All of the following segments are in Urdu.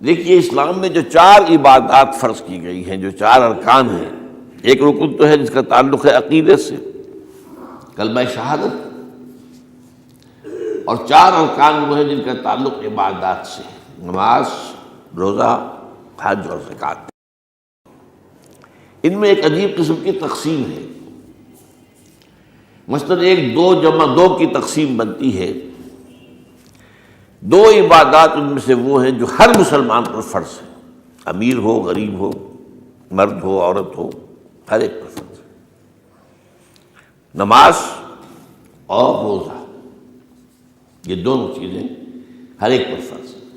دیکھیے اسلام میں جو 4 عبادات فرض کی گئی ہیں، جو 4 ارکان ہیں، ایک رکن تو ہے جس کا تعلق ہے عقیدے سے، کلمہ شہادت، اور 4 ارکان وہ ہیں جن کا تعلق عبادات سے، نماز، روزہ، حج اور زکوٰۃ۔ ان میں ایک عجیب قسم کی تقسیم ہے، مثلاً 1 2 جمع 2 کی تقسیم بنتی ہے۔ 2 عبادات ان میں سے وہ ہیں جو ہر مسلمان پر فرض ہے، امیر ہو غریب ہو، مرد ہو عورت ہو، ہر ایک پر فرض ہے، نماز اور روزہ، یہ دونوں چیزیں ہر ایک پر فرض ہیں۔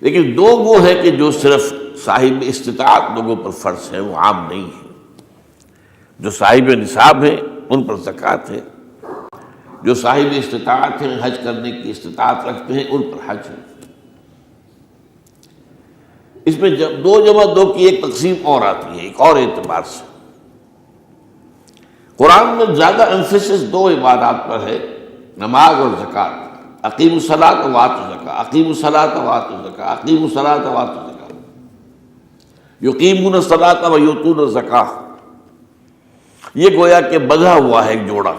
لیکن 2 وہ ہیں کہ جو صرف صاحب استطاعت لوگوں پر فرض ہیں، وہ عام نہیں ہے۔ جو صاحب نصاب ہیں ان پر زکوٰۃ ہے، جو صاحب استطاعت ہیں، حج کرنے کی استطاعت رکھتے ہیں، ان پر حج ہے۔ اس میں 2 جمع 2 کی ایک تقسیم اور آتی ہے، ایک اور اعتبار سے۔ قرآن میں زیادہ ایمفیسس 2 عبادات پر ہے، نماز اور زکوٰۃ۔ اقیموا الصلاۃ وآتوا الزکاۃ، اقیموا الصلاۃ وآتوا الزکاۃ، اقیموا الصلاۃ وآتوا الزکاۃ، یقیمون الصلاۃ ویؤتون الزکاۃ۔ یہ گویا کہ بندھا ہوا ہے ایک جوڑا،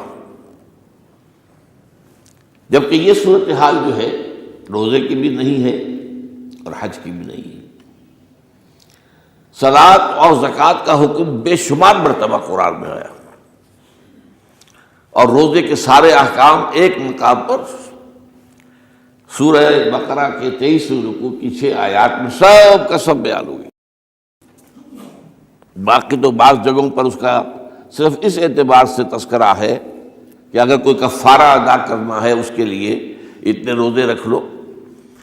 جبکہ یہ صورتحال جو ہے روزے کی بھی نہیں ہے اور حج کی بھی نہیں ہے۔ صلاۃ اور زکوٰۃ کا حکم بے شمار مرتبہ قرآن میں آیا، اور روزے کے سارے احکام ایک مقام پر سورہ بقرہ کے 23 رکوع کی 6 آیات میں سب کا سب بیان ہوئی۔ باقی تو بعض جگہوں پر اس کا صرف اس اعتبار سے تذکرہ ہے کہ اگر کوئی کفارہ ادا کرنا ہے اس کے لیے اتنے روزے رکھ لو،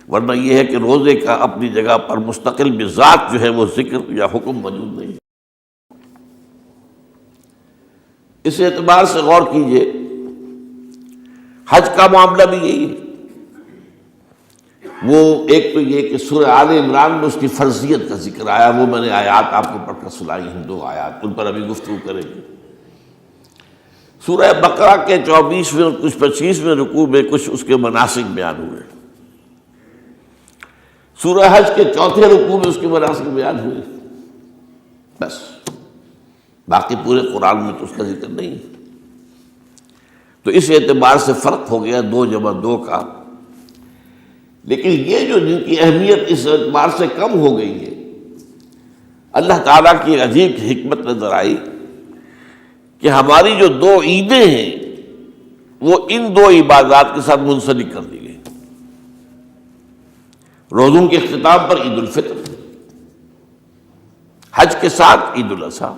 ورنہ یہ ہے کہ روزے کا اپنی جگہ پر مستقل بذات جو ہے وہ ذکر یا حکم موجود نہیں۔ اس اعتبار سے غور کیجئے، حج کا معاملہ بھی یہی ہے۔ وہ ایک تو یہ کہ سورہ آل عمران میں اس کی فرضیت کا ذکر آیا، وہ میں نے آیات آپ کو پڑھ کر سنائی ہیں، 2 آیات، ان پر ابھی گفتگو کریں گے۔ سورہ بقرہ کے 24ویں اور کچھ 25ویں رکوع میں کچھ اس کے مناسک بیان ہوئے، سورہ حج کے 4تھے رکوع میں اس کے مناسک بیان ہوئے، بس باقی پورے قرآن میں تو اس کا ذکر نہیں۔ تو اس اعتبار سے فرق ہو گیا 2 جمع 2 کا۔ لیکن یہ جو جن کی اہمیت اس اعتبار سے کم ہو گئی ہے، اللہ تعالیٰ کی عجیب حکمت نظر آئی کہ ہماری جو 2 عیدیں ہیں وہ ان 2 عبادات کے ساتھ منسلک کر دی گئی۔ روزوں کے اختتام پر عید الفطر، حج کے ساتھ عید الاضحیٰ۔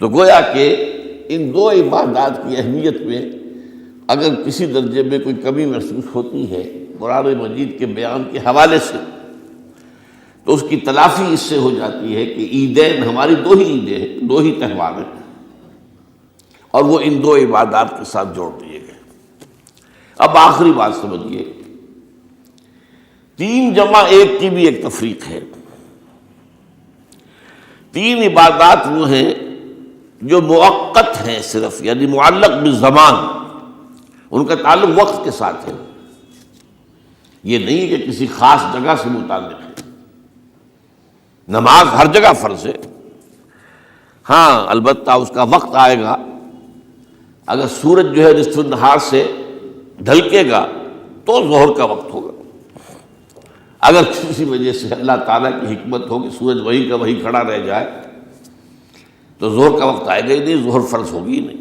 تو گویا کہ ان 2 عبادات کی اہمیت میں اگر کسی درجے میں کوئی کمی محسوس ہوتی ہے قرآن مجید کے بیان کے حوالے سے، تو اس کی تلافی اس سے ہو جاتی ہے کہ عیدین ہماری 2 ہی عیدیں ہیں، 2 ہی تہوار ہیں، اور وہ ان 2 عبادات کے ساتھ جوڑ دیے گئے۔ اب آخری بات سمجھیے، 3 جمع 1 کی بھی ایک تفریق ہے۔ 3 عبادات وہ ہیں جو مؤقت ہیں صرف، یعنی معلق بالزمان، ان کا تعلق وقت کے ساتھ ہے، یہ نہیں کہ کسی خاص جگہ سے متعلق ہے۔ نماز ہر جگہ فرض ہے، ہاں البتہ اس کا وقت آئے گا، اگر سورج جو ہے نصف النہار سے ڈھلکے گا تو ظہر کا وقت ہوگا، اگر کسی وجہ سے اللہ تعالیٰ کی حکمت ہو کہ سورج وہیں کا وہیں کھڑا رہ جائے تو ظہر کا وقت آئے گا ہی نہیں، ظہر فرض ہوگی ہی نہیں۔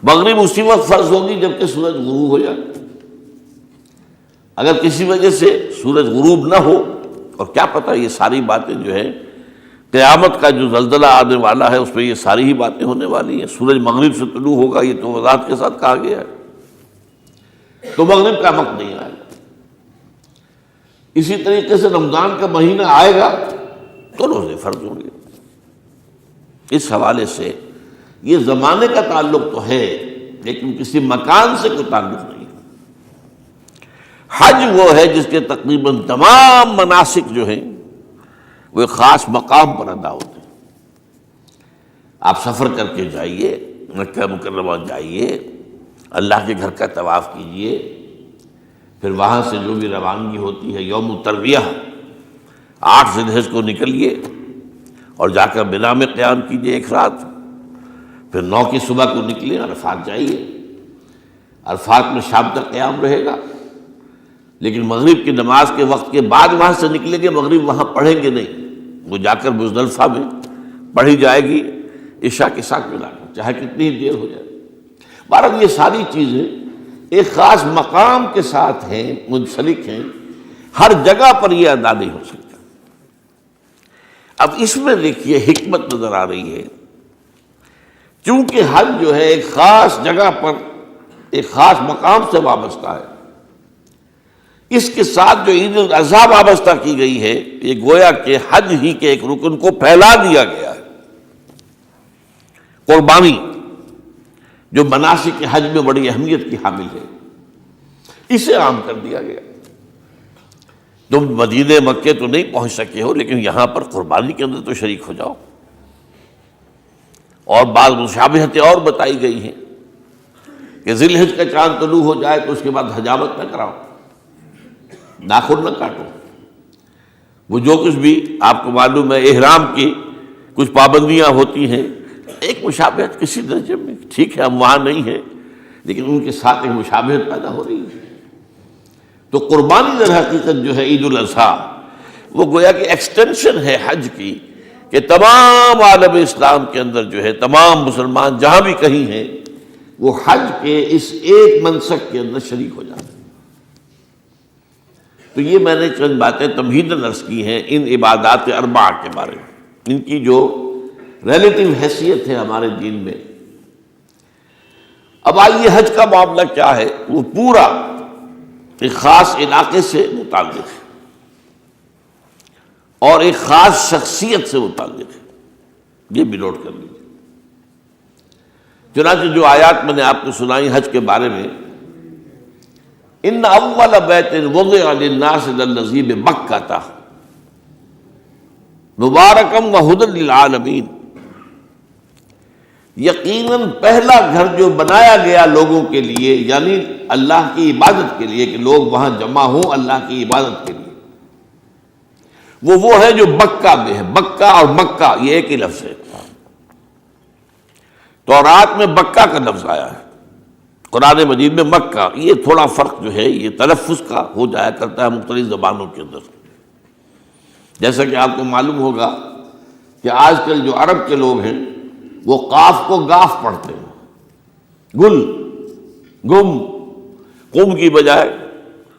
مغرب اسی وقت فرض ہوگی جبکہ سورج غروب ہو جائے، اگر کسی وجہ سے سورج غروب نہ ہو، اور کیا پتہ یہ ساری باتیں جو ہیں قیامت کا جو زلزلہ آنے والا ہے اس میں یہ ساری ہی باتیں ہونے والی ہیں، سورج مغرب سے طلوع ہوگا یہ تو وضاحت کے ساتھ کہا گیا ہے، تو مغرب کا وقت نہیں آئے گا۔ اسی طریقے سے رمضان کا مہینہ آئے گا تو روزے فرض ہوں گے۔ اس حوالے سے یہ زمانے کا تعلق تو ہے لیکن کسی مکان سے کوئی تعلق نہیں۔ حج وہ ہے جس کے تقریباً تمام مناسک جو ہیں وہ ایک خاص مقام پر ادا ہوتے ہیں۔ آپ سفر کر کے جائیے، مکہ مکرمہ جائیے، اللہ کے گھر کا طواف کیجیے، پھر وہاں سے جو بھی روانگی ہوتی ہے یوم الترویہ 8 ذی الحجہ کو نکلیے اور جا کر منا میں قیام کیجیے ایک رات، پھر 9 کی صبح کو نکلیں عرفات جائیے، عرفات میں شام تک قیام رہے گا، لیکن مغرب کی نماز کے وقت کے بعد وہاں سے نکلیں گے، مغرب وہاں پڑھیں گے نہیں، وہ جا کر مزدلفہ میں پڑھی جائے گی عشاء کے ساتھ ملا کر، چاہے کتنی ہی دیر ہو جائے۔ بہرحال یہ ساری چیزیں ایک خاص مقام کے ساتھ ہیں، منسلک ہیں، ہر جگہ پر یہ ادا نہیں ہو سکتا۔ اب اس میں دیکھیے حکمت نظر آ رہی ہے، چونکہ حج جو ہے ایک خاص جگہ پر ایک خاص مقام سے وابستہ ہے، اس کے ساتھ جو عید الاضحیٰ وابستہ کی گئی ہے، یہ گویا کہ حج ہی کے ایک رکن کو پھیلا دیا گیا ہے۔ قربانی جو مناسک حج میں بڑی اہمیت کی حامل ہے، اسے عام کر دیا گیا۔ تم مدینہ مکے تو نہیں پہنچ سکے ہو، لیکن یہاں پر قربانی کے اندر تو شریک ہو جاؤ۔ اور بعض مشابہتیں اور بتائی گئی ہیں کہ ذی الحجہ کا چاند طلوع ہو جائے تو اس کے بعد حجامت نہ کراؤ، ناخن نہ کاٹو، وہ جو کچھ بھی آپ کو معلوم ہے احرام کی کچھ پابندیاں ہوتی ہیں، ایک مشابہت کسی درجے میں، ٹھیک ہے ہم وہاں نہیں ہیں لیکن ان کے ساتھ ایک مشابہت پیدا ہو رہی ہے۔ تو قربانی در حقیقت جو ہے عید الاضحیٰ، وہ گویا کہ ایکسٹینشن ہے حج کی، کہ تمام عالم اسلام کے اندر جو ہے تمام مسلمان جہاں بھی کہیں ہیں وہ حج کے اس ایک منسک کے اندر شریک ہو جاتے ہیں۔ تو یہ میں نے چند باتیں تمہیداً عرض کی ہیں ان عبادات اربعہ کے بارے میں، ان کی جو ریلیٹیو حیثیت ہے ہمارے دین میں۔ اب آئیے حج کا معاملہ کیا ہے، وہ پورا ایک خاص علاقے سے متعلق ہے اور ایک خاص شخصیت سے متعلق ہے، یہ بھی نوٹ کر لیجیے۔ چنانچہ جو آیات میں نے آپ کو سنائی حج کے بارے میں، ان اول بیت وضع للناس للذی ببکۃ مبارکا وہدی للعالمین، یقیناً پہلا گھر جو بنایا گیا لوگوں کے لیے، یعنی اللہ کی عبادت کے لیے، کہ لوگ وہاں جمع ہوں اللہ کی عبادت کے لیے، وہ ہے جو بکہ میں ہے۔ بکہ اور مکہ یہ ایک ہی لفظ ہے، تورات میں بکہ کا لفظ آیا ہے، قرآن مجید میں مکہ۔ یہ تھوڑا فرق جو ہے یہ تلفظ کا ہو جایا کرتا ہے مختلف زبانوں کے اندر، جیسا کہ آپ کو معلوم ہوگا کہ آج کل جو عرب کے لوگ ہیں وہ قاف کو گاف پڑھتے ہیں، گل گم، قم کی بجائے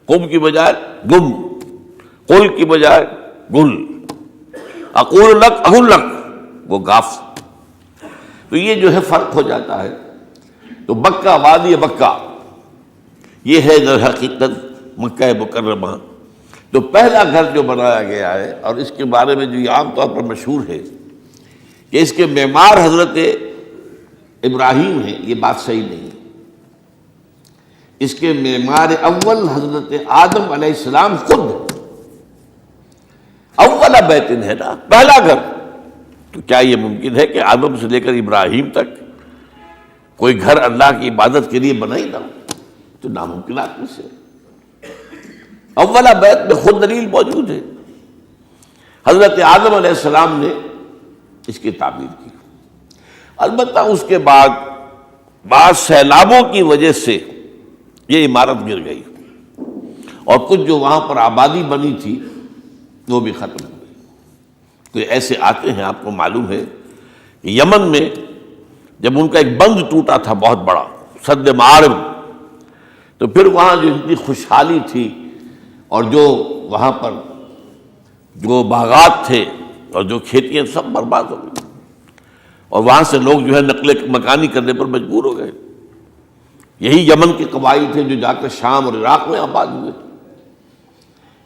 گم، قل کی بجائے گل، اقول لک اقول لک، وہ گاف۔ تو یہ جو ہے فرق ہو جاتا ہے۔ تو بکہ، وادی بکہ، یہ ہے در حقیقت مکہ مکرمہ۔ تو پہلا گھر جو بنایا گیا ہے، اور اس کے بارے میں جو یہ عام طور پر مشہور ہے کہ اس کے معمار حضرت ابراہیم ہیں، یہ بات صحیح نہیں ہے۔ اس کے معمار اول حضرت آدم علیہ السلام خود ہیں۔ اول بیت ہے نا، پہلا گھر، تو کیا یہ ممکن ہے کہ آدم سے لے کر ابراہیم تک کوئی گھر اللہ کی عبادت کے لیے بنا ہی نہ ہو؟ تو ناممکنات میں سے اولا بیت میں خود دلیل موجود ہے۔ حضرت آدم علیہ السلام نے اس کی تعمیر کی، البتہ اس کے بعد بعض سیلابوں کی وجہ سے یہ عمارت گر گئی اور کچھ جو وہاں پر آبادی بنی تھی وہ بھی ختم ہو گئی۔ تو ایسے آتے ہیں، آپ کو معلوم ہے کہ یمن میں جب ان کا ایک بند ٹوٹا تھا بہت بڑا، سد معارب، تو پھر وہاں جو اتنی خوشحالی تھی اور جو وہاں پر جو باغات تھے اور جو کھیتیاں سب برباد ہو گئی، اور وہاں سے لوگ جو ہے نقل مکانی کرنے پر مجبور ہو گئے۔ یہی یمن کے قبائل تھے جو جا کر شام اور عراق میں آباد ہوئے،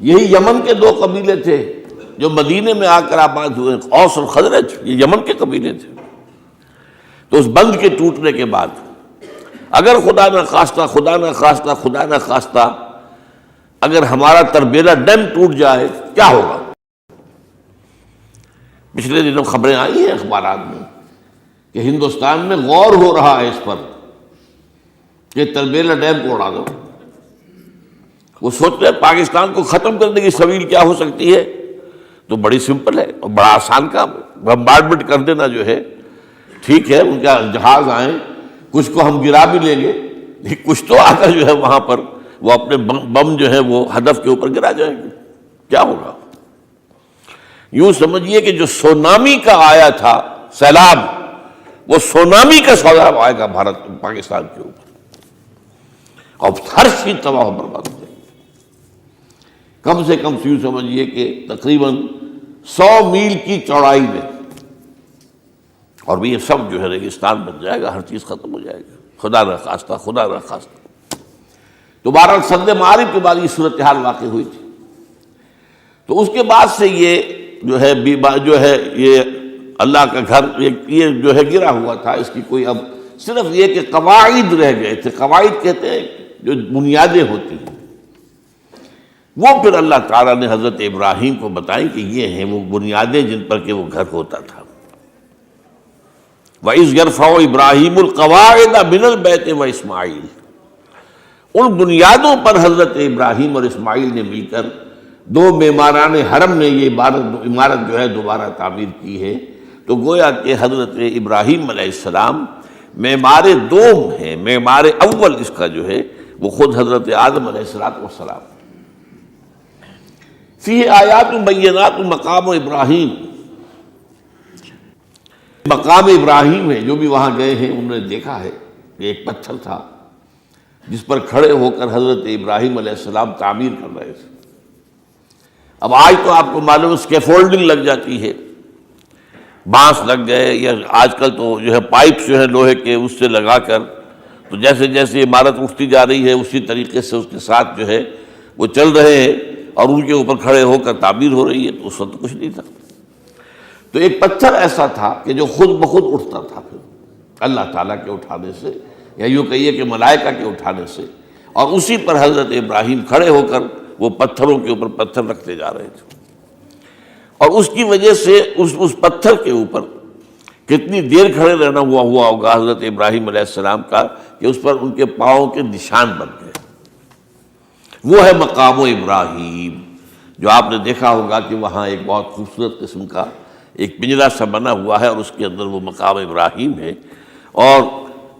یہی یمن کے دو قبیلے تھے جو مدینے میں آ کر آباد ہوئے، اوس اور خزرج، یہ یمن کے قبیلے تھے۔ تو اس بند کے ٹوٹنے کے بعد اگر خدا نہ خواستہ اگر ہمارا تربیلا ڈیم ٹوٹ جائے کیا ہوگا؟ پچھلے دنوں خبریں آئی ہیں اخبارات میں کہ ہندوستان میں غور ہو رہا ہے اس پر کہ تربیلا ڈیم کو اڑا دو، وہ سوچتے ہیں پاکستان کو ختم کرنے کی سبیل کیا ہو سکتی ہے، تو بڑی سمپل ہے اور بڑا آسان کام ہے، بمبارڈمنٹ کر دینا جو ہے، ٹھیک ہے ان کا جہاز آئیں، کچھ کو ہم گرا بھی لیں گے، لیکن کچھ تو آ کر جو ہے وہاں پر وہ اپنے بم جو ہے وہ ہدف کے اوپر گرا جائیں گے، کیا ہوگا؟ یوں سمجھیے کہ جو سونامی کا آیا تھا سیلاب، وہ سونامی کا سیلاب آئے گا بھارت پاکستان کے اوپر، اور ہر چیز تباہ و برباد ہو جائے گی۔ کم سے کم یوں سمجھیے کہ تقریباً 100 میل کی چوڑائی میں، اور بھی یہ سب جو ہے ریگستان بن جائے گا، ہر چیز ختم ہو جائے گی، خدا نہ خواستہ، خدا نہ خواستہ۔ تو بہرحال سد معارف کے بعد یہ صورتحال واقع ہوئی تھی۔ تو اس کے بعد سے یہ جو ہے یہ اللہ کا گھر یہ جو ہے گرا ہوا تھا، اس کی کوئی اب صرف یہ کہ قواعد رہ گئے تھے۔ قواعد کہتے ہیں جو بنیادیں ہوتی ہیں، وہ پھر اللہ تعالیٰ نے حضرت ابراہیم کو بتائی کہ یہ ہیں وہ بنیادیں جن پر کہ وہ گھر ہوتا تھا۔ وَإِذْ يَرْفَعُ إِبْرَاهِيمُ الْقَوَاعِدَ مِنَ الْبَيْتِ وَإِسْمَاعِيلُ، ان بنیادوں پر حضرت ابراہیم اور اسماعیل نے مل کر دو معماران حرم نے یہ عمارت جو ہے دوبارہ تعمیر کی ہے۔ تو گویا کہ حضرت ابراہیم علیہ السلام معمار دوم ہیں، معمار اول اس کا جو ہے وہ خود حضرت آدم علیہ السلام۔ فیہ آیات بینات مقام ابراہیم، مقام ابراہیم ہے، جو بھی وہاں گئے ہیں انہوں نے دیکھا ہے کہ ایک پتھر تھا جس پر کھڑے ہو کر حضرت ابراہیم علیہ السلام تعمیر کر رہے تھے۔ اب آج تو آپ کو معلوم اسکیفولڈنگ لگ جاتی ہے، بانس لگ گئے، یا آج کل تو جو ہے پائپ جو ہے لوہے کے اس سے لگا کر، تو جیسے جیسے عمارت اٹھتی جا رہی ہے اسی طریقے سے اس کے ساتھ جو ہے وہ چل رہے ہیں اور ان کے اوپر کھڑے ہو کر تعمیر ہو رہی ہے۔ تو اس وقت کچھ نہیں تھا، تو ایک پتھر ایسا تھا کہ جو خود بخود اٹھتا تھا پھر اللہ تعالیٰ کے اٹھانے سے، یا یوں کہیے کہ ملائکہ کے اٹھانے سے، اور اسی پر حضرت ابراہیم کھڑے ہو کر وہ پتھروں کے اوپر پتھر رکھتے جا رہے تھے، اور اس کی وجہ سے اس پتھر کے اوپر کتنی دیر کھڑے رہنا ہوا ہوگا حضرت ابراہیم علیہ السلام کا کہ اس پر ان کے پاؤں کے نشان بن گئے۔ وہ ہے مقام ابراہیم، جو آپ نے دیکھا ہوگا کہ وہاں ایک بہت خوبصورت قسم کا ایک پنجرا سا بنا ہوا ہے، اور اس کے اندر وہ مقام ابراہیم ہے۔ اور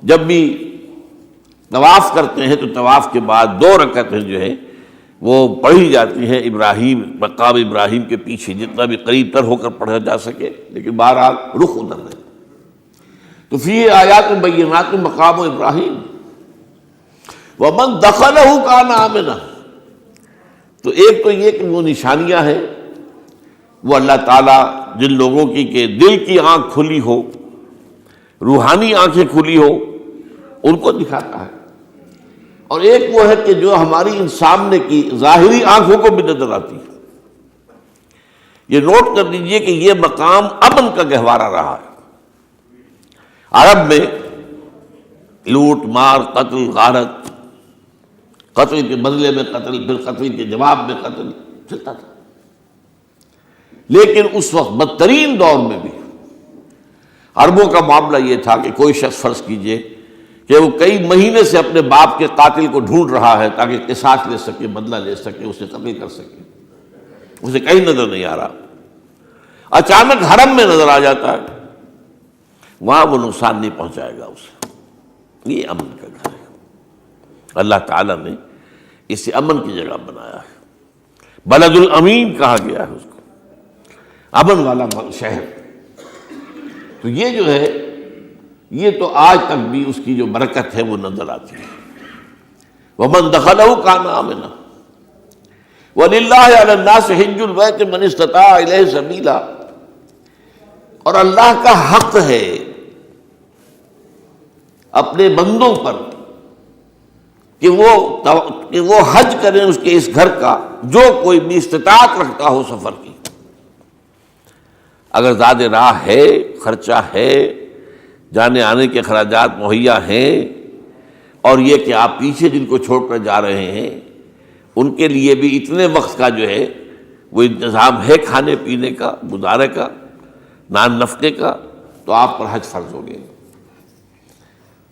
جب بھی طواف کرتے ہیں تو طواف کے بعد 2 رکعتیں جو ہے وہ پڑھی جاتی ہیں ابراہیم، مقام ابراہیم کے پیچھے، جتنا بھی قریب تر ہو کر پڑھا جا سکے، لیکن بہرحال رخ ادھر ہے۔ تو فیہ آیات بینات مقام ابراہیم ومن دخلہ کان آمنا۔ تو ایک تو یہ کہ وہ نشانیاں ہیں، وہ اللہ تعالیٰ جن لوگوں کی کہ دل کی آنکھ کھلی ہو، روحانی آنکھیں کھلی ہو، ان کو دکھاتا ہے، اور ایک وہ ہے کہ جو ہماری ان سامنے کی ظاہری آنکھوں کو بھی نظر آتی ہے۔ یہ نوٹ کر لیجئے کہ یہ مقام امن کا گہوارہ رہا ہے۔ عرب میں لوٹ مار، قتل، غارت، قتل کے بدلے میں قتل، پھر قتل کے جواب میں قتل چلتا تھا، لیکن اس وقت بدترین دور میں بھی عربوں کا معاملہ یہ تھا کہ کوئی شخص فرض کیجئے کہ وہ کئی مہینے سے اپنے باپ کے قاتل کو ڈھونڈ رہا ہے تاکہ قصاص لے سکے، بدلہ لے سکے، اسے قتل کر سکے، اسے کہیں نظر نہیں آ رہا، اچانک حرم میں نظر آ جاتا ہے، وہاں وہ نقصان نہیں پہنچائے گا اسے۔ یہ امن کا گھر ہے، اللہ تعالیٰ نے اسے امن کی جگہ بنایا ہے، بلد الامین کہا گیا ہے اس کو، امن والا شہر۔ تو یہ جو ہے یہ تو آج تک بھی اس کی جو برکت ہے وہ نظر آتی ہے۔ وَمَن دَخَلَهُ كَانَ آمِنًا وَلِلَّهِ عَلَى النَّاسِ حِجُّ الْبَيْتِ مَنِ اسْتَطَاعَ إِلَيْهِ سَبِيلًا، اور اللہ کا حق ہے اپنے بندوں پر کہ وہ حج کریں اس کے اس گھر کا، جو کوئی بھی استطاعت رکھتا ہو سفر کی۔ اگر زیادہ راہ ہے، خرچہ ہے، جانے آنے کے اخراجات مہیا ہیں، اور یہ کہ آپ پیچھے جن کو چھوڑ کر جا رہے ہیں ان کے لیے بھی اتنے وقت کا جو ہے وہ انتظام ہے کھانے پینے کا، گزارے کا، نان نفقے کا، تو آپ پر حج فرض ہو گئے۔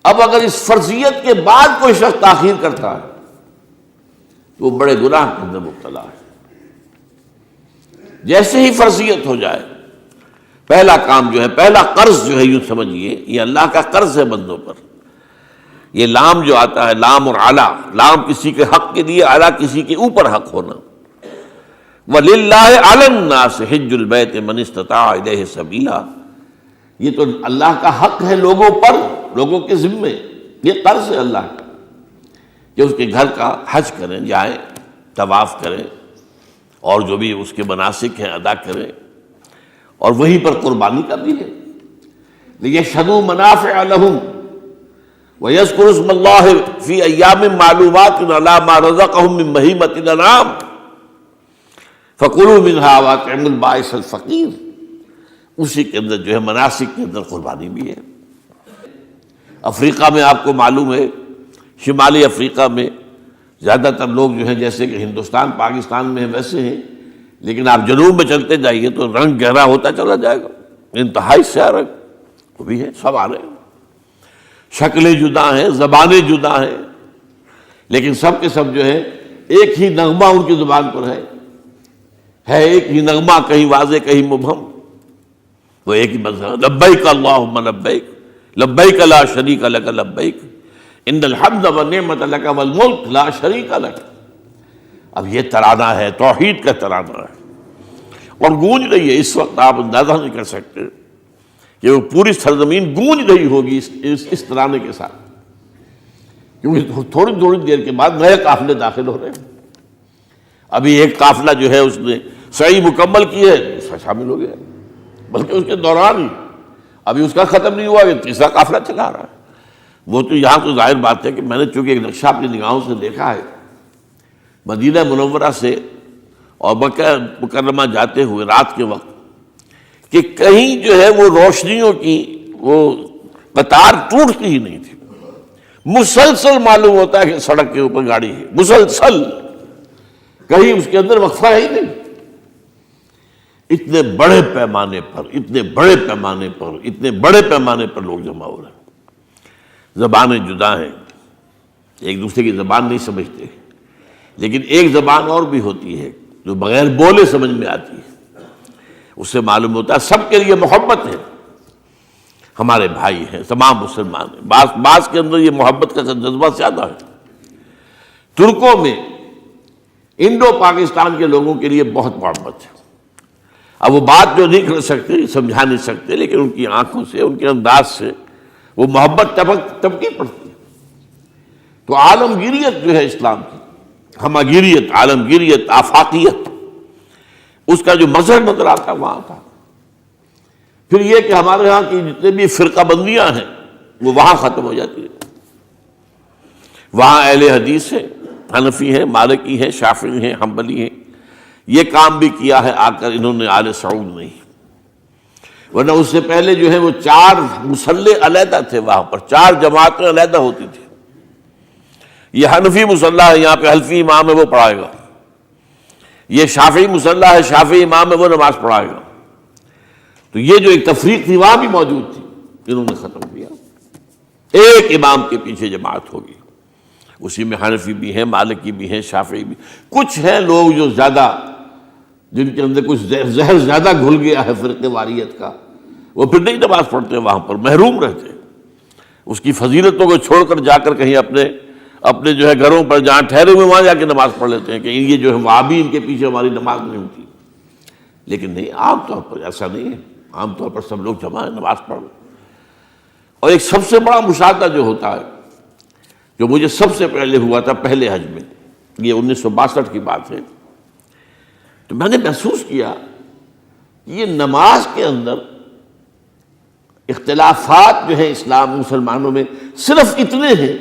اب اگر اس فرضیت کے بعد کوئی شخص تاخیر کرتا ہے وہ بڑے گناہ کے اندر مبتلا ہے۔ جیسے ہی فرضیت ہو جائے، پہلا کام جو ہے، پہلا قرض جو ہے، یوں سمجھیے یہ اللہ کا قرض ہے بندوں پر۔ یہ لام جو آتا ہے، لام اور اعلیٰ، لام کسی کے حق کے لیے، اعلیٰ کسی کے اوپر حق ہونا۔ وَلِلَّهِ عَلَى النَّاسِ حِجُّ الْبَيْتِ مَنِ اسْتَطَاعَ إِلَيْهِ سَبِيلًا، یہ تو اللہ کا حق ہے لوگوں پر، لوگوں کے ذمے، یہ قرض ہے اللہ کا کہ اس کے گھر کا حج کریں، جائیں، طواف کریں، اور جو بھی اس کے مناسک ہیں ادا کریں، اور وہیں پر قربانی کا بھی ہے۔ لِيَشْهَدُوا مَنَافِعَ لَهُمْ وَيَذْكُرُوا اسْمَ اللَّهِ فِي أَيَّامٍ مَّعْلُومَاتٍ عَلَىٰ مَا رَزَقَهُم مِّن بَهِيمَةِ الْأَنْعَامِ فَكُلُوا مِنْهَا وَأَطْعِمُوا الْبَائِسَ الْفَقِيرَ، اسی کے اندر جو ہے مناسک کے اندر قربانی بھی ہے۔ افریقہ میں آپ کو معلوم ہے، شمالی افریقہ میں زیادہ تر لوگ جو ہیں جیسے کہ ہندوستان پاکستان میں ہیں ویسے ہیں، لیکن آپ جنوب میں چلتے جائیے تو رنگ گہرا ہوتا چلا جائے گا، انتہائی سیاہ رنگ، وہ بھی ہے، سب آ رہے ہیں، شکلیں جدا ہیں، زبانیں جدا ہیں، لیکن سب کے سب جو ہے ایک ہی نغمہ ان کی زبان پر ہے ایک ہی نغمہ، کہیں واضح کہیں مبہم، وہ ایک ہی مذہب، لبیک اللہم لبیک لبیک لا شریک لک لبیک ان الحمد والنعمت لک والملک لا شریک لک۔ اب یہ ترانہ ہے، توحید کا ترانہ ہے، اور گونج رہی ہے اس وقت، آپ اندازہ نہیں کر سکتے کہ وہ پوری سرزمین گونج رہی ہوگی اس ترانے کے ساتھ، کیونکہ تھوڑی تھوڑی دیر کے بعد نئے قافلے داخل ہو رہے ہیں۔ ابھی ایک قافلہ جو ہے اس نے سعی مکمل کی ہے، شامل ہو گیا، بلکہ اس کے دوران ہی ابھی اس کا ختم نہیں ہوا کہ تیسرا قافلہ چلا رہا ہے۔ وہ تو یہاں تو ظاہر بات ہے کہ میں نے چونکہ ایک نقشہ اپنی نگاہوں سے دیکھا ہے، مدینہ منورہ سے اور مکہ مکرمہ جاتے ہوئے رات کے وقت، کہ کہیں جو ہے وہ روشنیوں کی وہ قطار ٹوٹتی ہی نہیں تھی، مسلسل معلوم ہوتا ہے کہ سڑک کے اوپر گاڑی ہے، مسلسل، کہیں اس کے اندر وقفہ ہی نہیں۔ اتنے بڑے پیمانے پر، اتنے بڑے پیمانے پر، اتنے بڑے پیمانے پر لوگ جمع ہو رہے ہیں۔ زبانیں جدا ہیں، ایک دوسرے کی زبان نہیں سمجھتے، لیکن ایک زبان اور بھی ہوتی ہے جو بغیر بولے سمجھ میں آتی ہے، اس سے معلوم ہوتا ہے سب کے لیے محبت ہے، ہمارے بھائی ہیں، تمام مسلمان ہیں۔ بعض کے اندر یہ محبت کا جذبہ زیادہ ہے۔ ترکوں میں انڈو پاکستان کے لوگوں کے لیے بہت محبت ہے۔ اب وہ بات جو نہیں کر سکتے، سمجھا نہیں سکتے، لیکن ان کی آنکھوں سے، ان کے انداز سے وہ محبت ٹپکی پڑتی ہے۔ تو عالمگیریت جو ہے اسلام کی، ہمگیریت، عالمگیریت، آفاقیت، اس کا جو مظہر نظر آتا وہاں تھا۔ پھر یہ کہ ہمارے ہاں کی جتنے بھی فرقہ بندیاں ہیں وہ وہاں ختم ہو جاتی ہیں۔ وہاں اہل حدیث ہیں، حنفی ہیں، مالکی ہیں، شافعی ہیں، حنبلی ہیں۔ یہ کام بھی کیا ہے آ کر انہوں نے آل سعود نہیں، ورنہ اس سے پہلے جو ہے وہ 4 مصلے علیحدہ تھے، وہاں پر 4 جماعتیں علیحدہ ہوتی تھی۔ یہ حنفی مصلی ہے، یہاں پہ حنفی امام ہے وہ پڑھائے گا، یہ شافعی مصلی ہے، شافعی امام ہے وہ نماز پڑھائے گا۔ تو یہ جو ایک تفریق تھی وہاں بھی موجود تھی، انہوں نے ختم کیا، ایک امام کے پیچھے جماعت ہوگی، اسی میں حنفی بھی ہیں، مالکی بھی ہیں، شافعی بھی۔ کچھ ہیں لوگ جو زیادہ، جن کے اندر کچھ زہر زیادہ گھل گیا ہے فرقے واریت کا، وہ پھر نہیں نماز پڑھتے، وہاں پر محروم رہتے، اس کی فضیلتوں کو چھوڑ کر جا کر کہیں اپنے جو ہے گھروں پر جہاں ٹھہرے ہوئے وہاں جا کے نماز پڑھ لیتے ہیں کہ یہ جو ہے وہابی، ان کے پیچھے ہماری نماز نہیں ہوتی۔ لیکن نہیں، عام طور پر ایسا نہیں ہے، عام طور پر سب لوگ جمع ہیں، نماز پڑھ لیں۔ اور ایک سب سے بڑا مشاہدہ جو ہوتا ہے، جو مجھے سب سے پہلے ہوا تھا پہلے حج میں، یہ 1962 کی بات ہے، تو میں نے محسوس کیا یہ نماز کے اندر اختلافات جو ہیں اسلام مسلمانوں میں صرف اتنے ہیں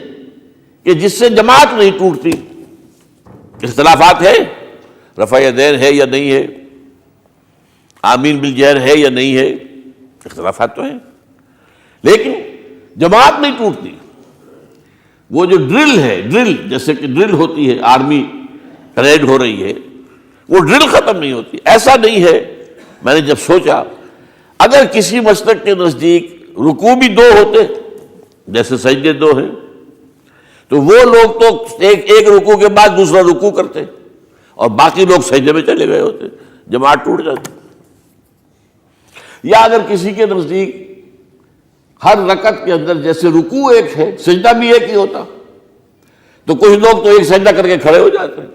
کہ جس سے جماعت نہیں ٹوٹتی۔ اختلافات ہے، رفع یدین ہے یا نہیں ہے، آمین بالجہر ہے یا نہیں ہے، اختلافات تو ہیں، لیکن جماعت نہیں ٹوٹتی۔ وہ جو ڈرل ہے، ڈرل جیسے کہ ڈرل ہوتی ہے، آرمی پریڈ ہو رہی ہے، وہ ڈرل ختم نہیں ہوتی۔ ایسا نہیں ہے، میں نے جب سوچا اگر کسی مسلک کے نزدیک رکوع بھی 2 ہوتے، جیسے سجدے 2 ہیں، تو تو وہ لوگ تو ایک رکوع کے بعد دوسرا رکوع کرتے اور باقی لوگ سجدے میں چلے گئے ہوتے، جماعت ٹوٹ جاتی۔ یا اگر کسی کے نزدیک ہر رکعت کے اندر جیسے رکوع ایک ہے سجدہ بھی ایک ہی ہوتا، تو کچھ لوگ تو ایک سجدہ کر کے کھڑے ہو جاتے ہیں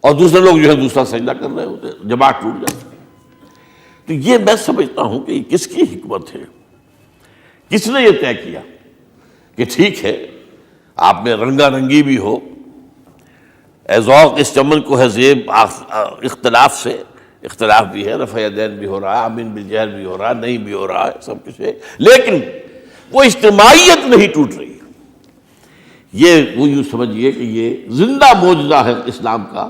اور دوسرے لوگ جو ہے دوسرا سجدہ کر رہے ہوتے ہیں، جماعت ٹوٹ جاتی۔ تو یہ میں سمجھتا ہوں کہ کس کی حکمت ہے، کس نے یہ طے کیا کہ ٹھیک ہے آپ میں رنگا رنگی بھی ہو، اے ذوق اس چمن کو ہے زیب اختلاف سے، اختلاف بھی ہے، رفع یدین بھی ہو رہا ہے، آمین بالجہر بھی ہو رہا ہے، نہیں بھی ہو رہا ہے، سب کچھ ہے، لیکن وہ اجتماعیت نہیں ٹوٹ رہی۔ یہ وہ یوں سمجھیے کہ یہ زندہ معجزہ ہے اسلام کا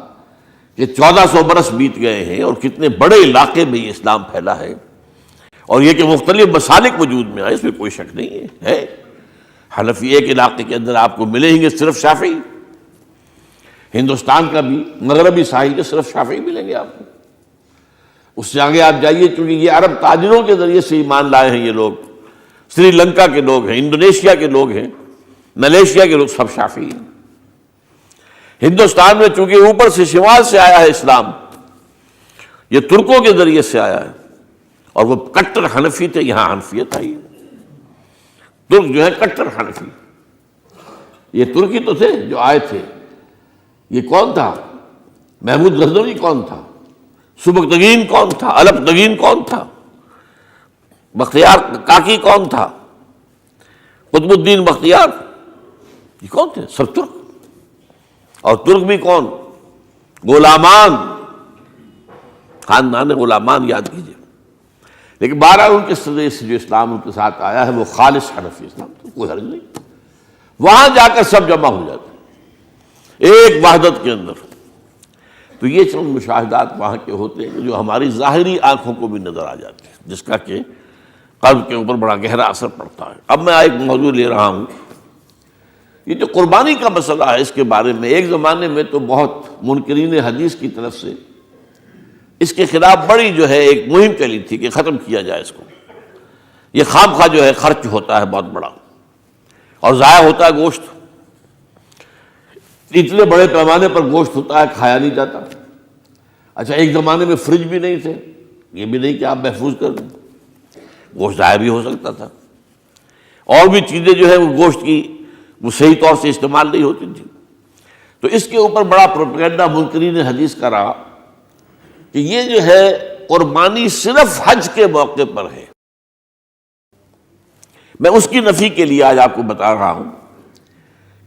کہ 1400 برس بیت گئے ہیں اور کتنے بڑے علاقے میں یہ اسلام پھیلا ہے، اور یہ کہ مختلف مسالک وجود میں آئے، اس میں کوئی شک نہیں ہے۔ حنفی ایک علاقے کے اندر آپ کو ملیں گے صرف شافعی، ہندوستان کا بھی مغربی ساحل کے صرف شافعی ملیں گے آپ کو۔ اس سے آگے آپ جائیے، چونکہ یہ عرب تاجروں کے ذریعے سے ایمان لائے ہیں، یہ لوگ سری لنکا کے لوگ ہیں، انڈونیشیا کے لوگ ہیں، ملیشیا کے لوگ، سب شافعی ہیں۔ ہندوستان میں چونکہ اوپر سے شمال سے آیا ہے اسلام، یہ ترکوں کے ذریعے سے آیا ہے، اور وہ کٹر حنفی تھے، یہاں حنفیت آئی ہے۔ ترک جو ہے کٹر حنفی، یہ ترکی تو تھے جو آئے تھے۔ یہ کون تھا؟ محمود غزنوی کون تھا؟ سبکتگین کون تھا؟ الپتگین کون تھا؟ بختیار کاکی کون تھا؟ قطب الدین بختیار، یہ کون تھے؟ سب ترک۔ اور ترک بھی کون؟ غلامان، خاندان غلامان یاد کیجیے۔ لیکن بہرحال ان کے ذریعے سے جو اسلام ان کے ساتھ آیا ہے وہ خالص حنفی اسلام، تو کوئی حرج نہیں، وہاں جا کر سب جمع ہو جاتے ہیں ایک وحدت کے اندر۔ تو یہ چند مشاہدات وہاں کے ہوتے ہیں جو ہماری ظاہری آنکھوں کو بھی نظر آ جاتے ہیں، جس کا کہ قلب کے اوپر بڑا گہرا اثر پڑتا ہے۔ اب میں ایک موضوع لے رہا ہوں، یہ جو قربانی کا مسئلہ ہے، اس کے بارے میں ایک زمانے میں تو بہت منکرین حدیث کی طرف سے اس کے خلاف بڑی جو ہے ایک مہم چلی تھی کہ ختم کیا جائے اس کو، یہ خام خواہ جو ہے خرچ ہوتا ہے بہت بڑا، اور ضائع ہوتا ہے گوشت، اتنے بڑے پیمانے پر گوشت ہوتا ہے، کھایا نہیں جاتا۔ اچھا، ایک زمانے میں فریج بھی نہیں تھے، یہ بھی نہیں کہ آپ محفوظ کر دیں، گوشت ضائع بھی ہو سکتا تھا، اور بھی چیزیں جو ہے وہ گوشت کی وہ صحیح طور سے استعمال نہیں ہوتی تھی۔ تو اس کے اوپر بڑا پروپیگنڈا منکرین حدیث کا رہا کہ یہ جو ہے قربانی صرف حج کے موقع پر ہے۔ میں اس کی نفی کے لیے آج آپ کو بتا رہا ہوں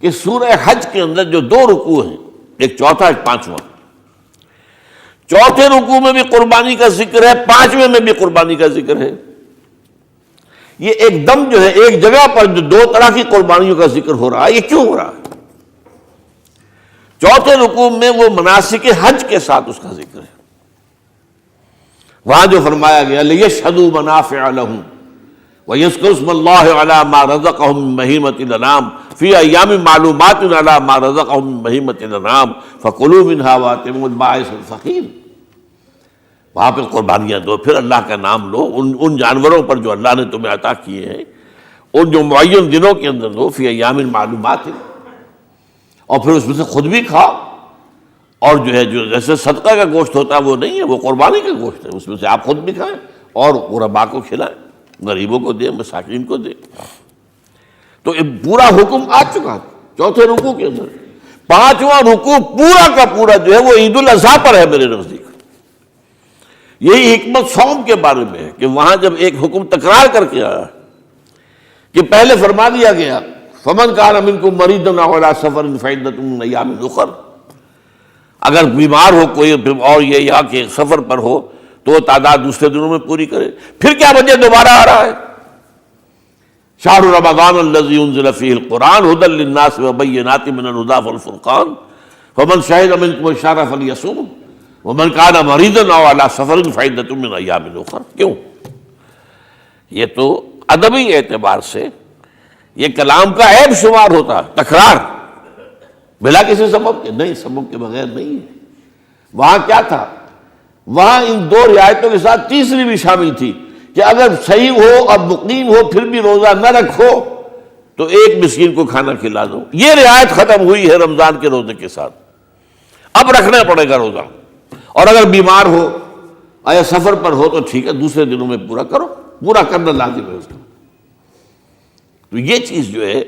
کہ سورہ حج کے اندر جو 2 رکوع ہیں، ایک چوتھا ایک پانچواں، چوتھے رکوع میں بھی قربانی کا ذکر ہے، پانچویں میں بھی قربانی کا ذکر ہے۔ یہ ایک دم جو ہے ایک جگہ پر جو 2 طرح کی قربانیوں کا ذکر ہو رہا ہے، یہ کیوں ہو رہا ہے؟ چوتھے رکوع میں وہ مناسک حج کے ساتھ اس کا ذکر ہے، وہاں جو فرمایا گیا لِيَشْهَدُوا مَنَافِعَ لَهُمْ وَيَذْكُرُوا اسْمَ اللَّهِ عَلَىٰ مَا رَزَقَهُم مِّن بَهِيمَةِ الْأَنْعَامِ فِي أَيَّامٍ مَّعْلُومَاتٍ عَلَىٰ مَا رَزَقَهُم مِّن بَهِيمَةِ الْأَنْعَامِ فَكُلُوا مِنْهَا وَأَطْعِمُوا الْبَائِسَ الْفَقِيرَ۔ وہاں پہ قربانیاں دو، پھر اللہ کا نام لو، ان جانوروں پر جو اللہ نے تمہیں عطا کیے ہیں، ان جو معین دنوں کے اندر دو، فی ایام معلومات، اور پھر اس میں سے خود بھی کھاؤ، اور جو ہے جو جیسے صدقہ کا گوشت ہوتا ہے وہ نہیں ہے، وہ قربانی کا گوشت ہے، اس میں سے آپ خود بھی کھائیں اور غرباء کو کھلائیں، غریبوں کو دیں، مساکین کو دیں۔ تو یہ پورا حکم آ چکا چوتھے رکوع کے اندر۔ پانچواں رکوع پورا کا پورا جو ہے وہ عید الاضحیٰ پر ہے میرے نزدیک۔ یہی حکمت صوم کے بارے میں ہے کہ وہاں جب ایک حکم تکرار کر کے آیا کہ پہلے فرما دیا گیا فَمَنْ كَانَ مِنْكُمْ مَرِيضًا أَوْ عَلَىٰ سَفَرٍ فَعِدَّةٌ مِّنْ أَيَّامٍ أُخَرَ، اگر بیمار ہو کوئی اور یہ یا کہ سفر پر ہو تو وہ تعداد دوسرے دنوں میں پوری کرے۔ پھر کیا وجہ دوبارہ آ رہا ہے؟ شَهْرُ رَمَضَانَ الَّذِي أُنزِلَ فِيهِ الْقُرْآنُ هُدًى لِّلنَّاسِ وَبَيِّنَاتٍ مِّنَ الْهُدَىٰ وَالْفُرْقَانِ فَمَنْ شَهِدَ مِنكُمُ الشَّهْرَ فَلْيَصُمْهُ وَمَنْ كَانَ مَرِيضًا أَوْ عَلَىٰ سَفَرٍ فَعِدَّةٌ مِّنْ أَيَّامٍ أُخَرَ۔ کیوں؟ یہ تو ادبی اعتبار سے یہ کلام کا عیب شمار ہوتا ہے، تکرار بلا کسی سبب کے، نہیں، سبب کے بغیر نہیں ہے۔ وہاں کیا تھا؟ وہاں ان 2 رعایتوں کے ساتھ تیسری بھی شامل تھی کہ اگر صحیح ہو اور مقیم ہو پھر بھی روزہ نہ رکھو تو ایک مسکین کو کھانا کھلا دو. یہ رعایت ختم ہوئی ہے رمضان کے روزے کے ساتھ. اب رکھنا پڑے گا روزہ، اور اگر بیمار ہو یا سفر پر ہو تو ٹھیک ہے، دوسرے دنوں میں پورا کرو، پورا کرنا لازم ہے اس کو. تو یہ چیز جو ہے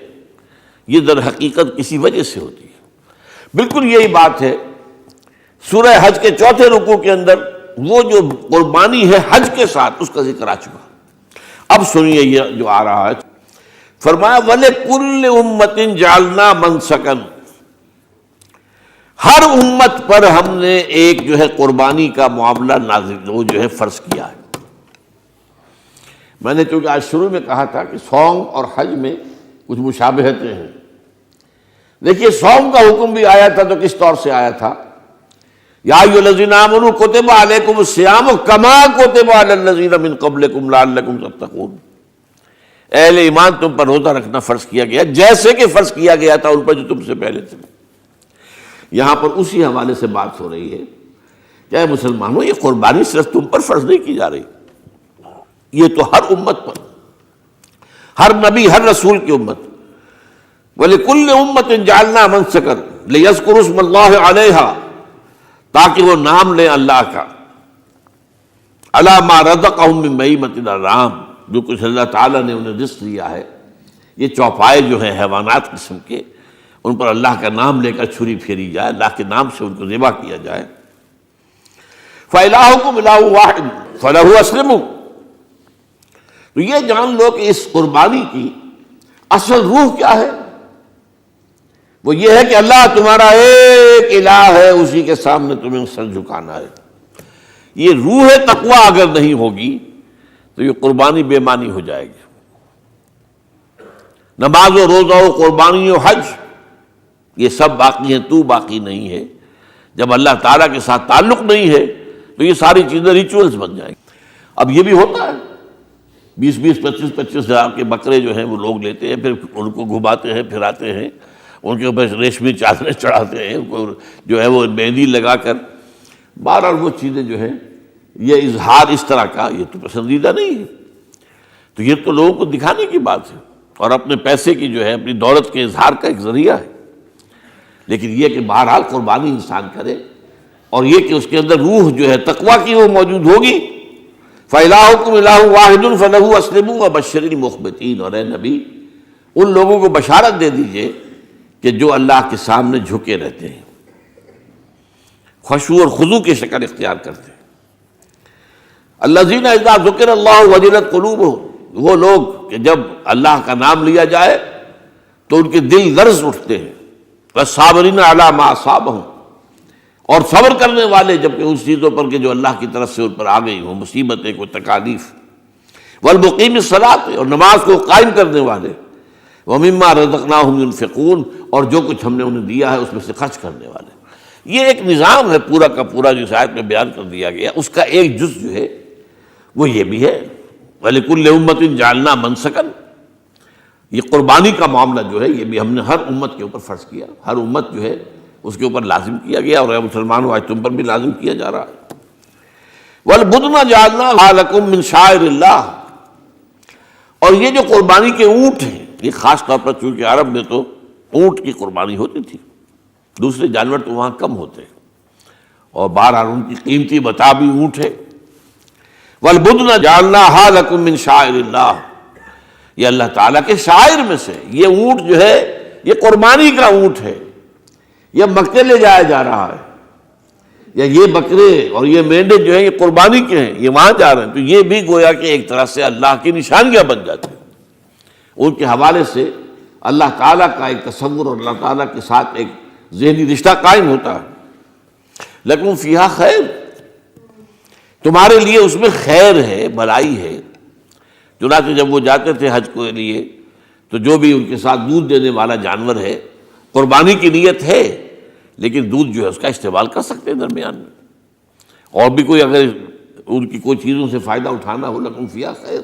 یہ در حقیقت کسی وجہ سے ہوتی ہے. بالکل یہی بات ہے سورہ حج کے چوتھے رکوع کے اندر، وہ جو قربانی ہے حج کے ساتھ اس کا ذکر آ چکا. اب سنیے یہ جو آ رہا ہے، فرمایا وَلِكُلِّ أُمَّةٍ جَعَلْنَا مَنْسَكًا، ہر امت پر ہم نے ایک جو ہے قربانی کا معاملہ نازل وہ جو ہے فرض کیا ہے. میں نے چونکہ آج شروع میں کہا تھا کہ صوم اور حج میں کچھ مشابہتیں ہیں. دیکھیے صوم کا حکم بھی آیا تھا تو کس طور سے آیا تھا؟ یا ایھا الذین آمنوا کتب علیکم الصیام کما کتب علی الذین من قبلکم لعلکم تتقون، اہل ایمان تم پر روزہ رکھنا فرض کیا گیا جیسے کہ فرض کیا گیا تھا ان پر جو تم سے پہلے تھے. یہاں پر اسی حوالے سے بات ہو رہی ہے کہ اے مسلمانوں، یہ قربانی صرف تم پر فرض نہیں کی جا رہی، یہ تو ہر امت پر، ہر نبی ہر رسول کی امت. وَلِكُلِّ أُمَّةٍ جَعَلْنَا مَنْسَكًا لِيَذْكُرُوا اسْمَ اللَّهِ عَلَيْهَا، تاکہ وہ نام لیں اللہ کا، عَلَىٰ مَا رَزَقَهُم مِّن بَهِیمَةِ الْأَنْعَامِ، جو کچھ اللہ تعالیٰ نے انہیں رزق دیا ہے. یہ چوپائے جو ہیں حیوانات قسم کے، ان پر اللہ کا نام لے کر چھری پھیری جائے، اللہ کے نام سے ان کو ذبح کیا جائے. فَإِلَٰهُكُمْ إِلَٰهٌ وَاحِدٌ فَلَهُ أَسْلِمُوا. تو یہ جان لو کہ اس قربانی کی اصل روح کیا ہے؟ وہ یہ ہے کہ اللہ تمہارا ایک الہ ہے، اسی کے سامنے تمہیں سر جھکانا ہے. یہ روح تقویٰ اگر نہیں ہوگی تو یہ قربانی بے معنی ہو جائے گی. نماز و روزہ و قربانی و حج یہ سب باقی ہیں، تو باقی نہیں ہے. جب اللہ تعالیٰ کے ساتھ تعلق نہیں ہے تو یہ ساری چیزیں ریچولز بن جائیں گی. اب یہ بھی ہوتا ہے 20-20 25-25 ہزار کے بکرے جو ہیں وہ لوگ لیتے ہیں، پھر ان کو گھماتے ہیں، پھراتے ہیں، ان کے اوپر ریشمی چادریں چڑھاتے ہیں، ان کو جو ہے وہ مہندی لگا کر. بہرحال وہ چیزیں جو ہیں یہ اظہار اس طرح کا یہ تو پسندیدہ نہیں ہے. تو یہ تو لوگوں کو دکھانے کی بات ہے اور اپنے پیسے کی جو ہے اپنی دولت کے اظہار کا ایک ذریعہ ہے. لیکن یہ کہ بہرحال قربانی انسان کرے اور یہ کہ اس کے اندر روح جو ہے تقویٰ کی وہ موجود ہوگی. فَإِلَٰهُكُمْ إِلَٰهٌ وَاحِدٌ فَلَهُ أَسْلِمُوا وَبَشِّرِ الْمُخْبِتِينَ. اور اے نبی ان لوگوں کو بشارت دے دیجئے کہ جو اللہ کے سامنے جھکے رہتے ہیں، خشوع اور خضوع کی شکل اختیار کرتے ہیں. الذین اذا ذکر اللہ وجلت قلوبہم، وہ لوگ کہ جب اللہ کا نام لیا جائے تو ان کے دل لرز اٹھتے ہیں. والصابرین علی ما اصابہم، اور صبر کرنے والے جبکہ ان چیزوں پر کہ جو اللہ کی طرف سے ان پر آ گئی ہوں، مصیبتیں کوئی تکالیف. والمقیم الصلاۃ، اور نماز کو قائم کرنے والے. ومما رزقناہم ينفقون، اور جو کچھ ہم نے انہیں دیا ہے اس میں سے خرچ کرنے والے. یہ ایک نظام ہے پورا کا پورا جس آیت میں بیان کر دیا گیا. اس کا ایک جز جو ہے وہ یہ بھی ہے وَلِكُلِّ أُمَّةٍ جَعَلْنَا مَنْسَكًا. یہ قربانی کا معاملہ جو ہے یہ بھی ہم نے ہر امت کے اوپر فرض کیا، ہر امت جو ہے اس کے اوپر لازم کیا گیا، اور اے مسلمانوں آج تم پر بھی لازم کیا جا رہا ہے. وَالْبُدْنَ جَعَلْنَاهَا لَكُم مِّن شَعَائِرِ اللَّهِ، اور یہ جو قربانی کے اونٹ ہیں، یہ خاص طور پر چونکہ عرب میں تو اونٹ کی قربانی ہوتی تھی، دوسرے جانور تو وہاں کم ہوتے ہیں، اور بہرحال ان کی قیمتی متاع بھی اونٹ ہے. وَالْبُدْنَ جَعَلْنَاهَا لَكُم مِّن شَعَائِرِ اللَّهِ، یہ اللہ تعالیٰ کے شعائر میں سے. یہ اونٹ جو ہے یہ قربانی کا اونٹ ہے، یہ مکے لے جایا جا رہا ہے، یا یہ بکرے اور یہ مینڈے جو ہیں یہ قربانی کے ہیں، یہ وہاں جا رہے ہیں. تو یہ بھی گویا کہ ایک طرح سے اللہ کی نشانیاں بن جاتی ہیں. ان کے حوالے سے اللہ تعالیٰ کا ایک تصور اور اللہ تعالیٰ کے ساتھ ایک ذہنی رشتہ قائم ہوتا ہے. لیکن فیہا خیر، تمہارے لیے اس میں خیر ہے، بھلائی ہے. چنانچہ جب وہ جاتے تھے حج کے لیے تو جو بھی ان کے ساتھ دودھ دینے والا جانور ہے، قربانی کی نیت ہے لیکن دودھ جو ہے اس کا استعمال کر سکتے ہیں درمیان میں. اور بھی کوئی اگر ان کی کوئی چیزوں سے فائدہ اٹھانا ہو، لکم فیہا خیر.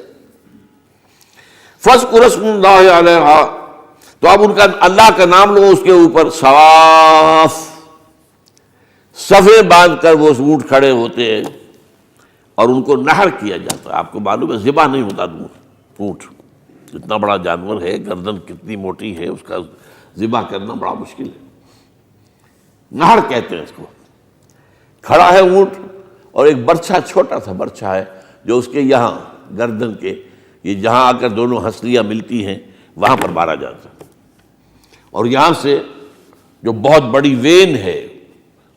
فاذکروا اسم اللہ علیہا، تو اب ان کا اللہ کا نام لو اس کے اوپر. صواف، صفیں باندھ کر وہ اونٹ کھڑے ہوتے ہیں اور ان کو نحر کیا جاتا ہے. آپ کو معلوم ہے ذبح نہیں ہوتا اونٹ، اتنا بڑا جانور ہے، گردن کتنی موٹی ہے، اس کا ذبح کرنا بڑا مشکل ہے۔ نہر کہتے ہیں اس کو۔ کھڑا ہے اونٹ اور ایک برچھا، چھوٹا سا برچھا ہے جو اس کے یہاں گردن کے، یہ جہاں آ کر دونوں ہنسلیاں ملتی ہیں وہاں پر مارا جاتا ہے، اور یہاں سے جو بہت بڑی وین ہے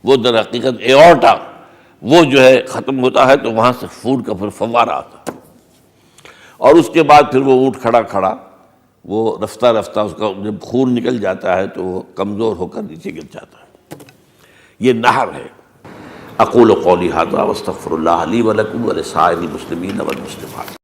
وہ در حقیقت ایورٹا، وہ جو ہے ختم ہوتا ہے، تو وہاں سے خون کا پھر فوارہ آتا ہے، اور اس کے بعد پھر وہ اونٹ کھڑا کھڑا وہ رفتہ رفتہ اس کا جب خون نکل جاتا ہے تو وہ کمزور ہو کر نیچے گر جاتا ہے۔ یہ نہر ہے۔ اقول قولی ھذا واستغفر اللہ لی ولکم ولسائر المسلمین والمسلمات۔